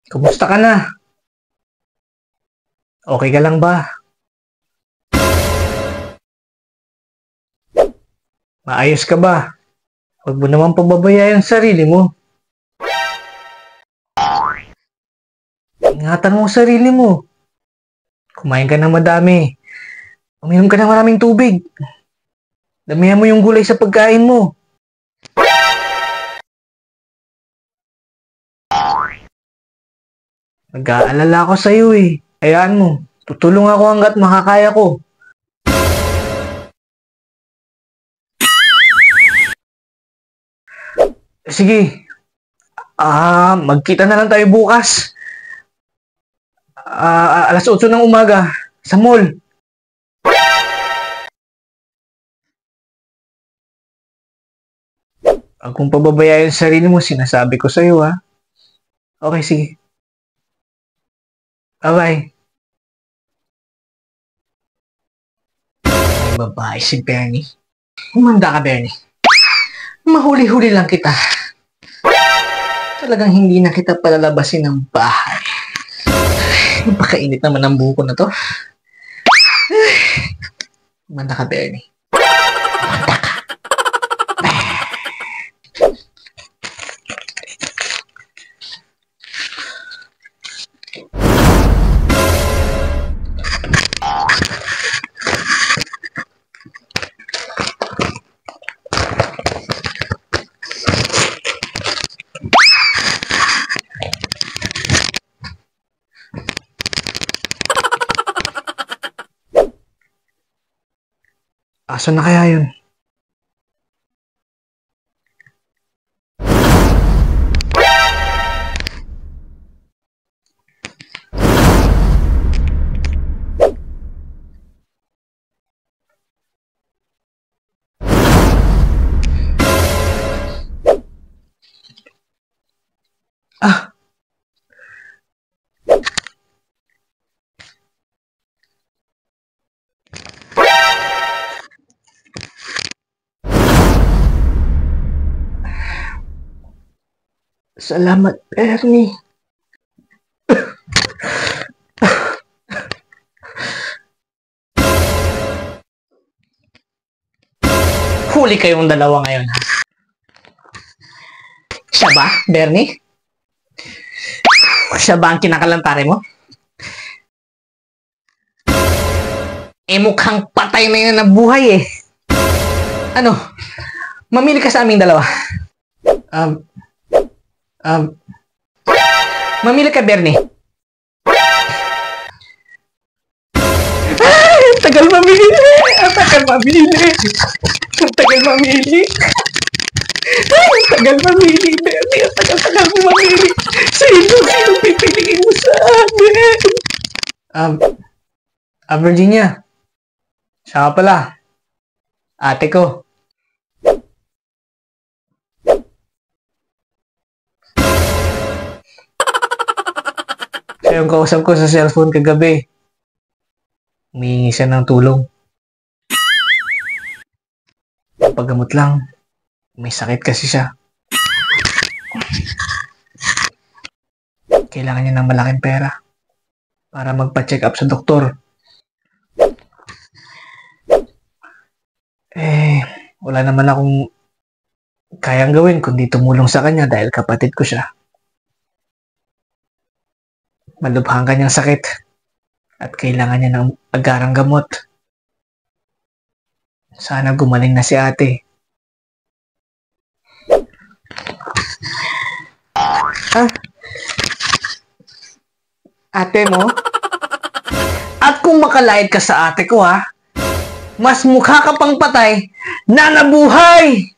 Kumusta ka na? Okay ka lang ba? Maayos ka ba? Huwag mo naman pababayaan ang sarili mo. Ingatan mo ang sarili mo. Kumain ka ng madami. Uminom ka ng maraming tubig. Damihan mo yung gulay sa pagkain mo. Nag-aalala ako sa'yo eh. Hayaan mo. Tutulong ako hanggat makakaya ko. Sige. Magkita na lang tayo bukas. Alas 8 ng umaga. Sa mall. Huwag kong pababayaan yung sarili mo. Sinasabi ko sa'yo ha. Okay, sige. Bye-bye. Ay, babae si Bernie. Humanda ka, Bernie. Mahuli-huli lang kita. Talagang hindi na kita palalabasin ng bahay. Napakainit naman ang buko na to. Humanda ka, Bernie. Humanda ka. Asan na kaya yun? Ah! Salamat, Bernie. Huli kayong dalawa ngayon, ha? Siya ba, Bernie? Siya ba ang kinakalantare mo? Mukhang patay na yun na buhay, eh. Ano? Mamili ka sa aming dalawa. Mamili ka, Bernie. Ay, ang tagal mamili. Ang tagal mamili. Ang tagal mamili. Ay, ang tagal mamili, Bernie. Ang tagal mo mamili. Sino pipiliin mo sa amin? Virginia. Siya pala. Ate ko. Siya yung kausap ko sa cellphone kagabi. Humihingi siya ng tulong. Paggamot lang. May sakit kasi siya. Kailangan niya ng malaking pera para magpa-check up sa doktor. Wala naman akong kayang gawin kundi tumulong sa kanya dahil kapatid ko siya. Malubhang kanyang sakit at kailangan niya ng agarang gamot. Sana gumaling na si ate. Ate mo? At kung makalait ka sa ate ko, ha? Mas mukha ka pang patay na nabuhay!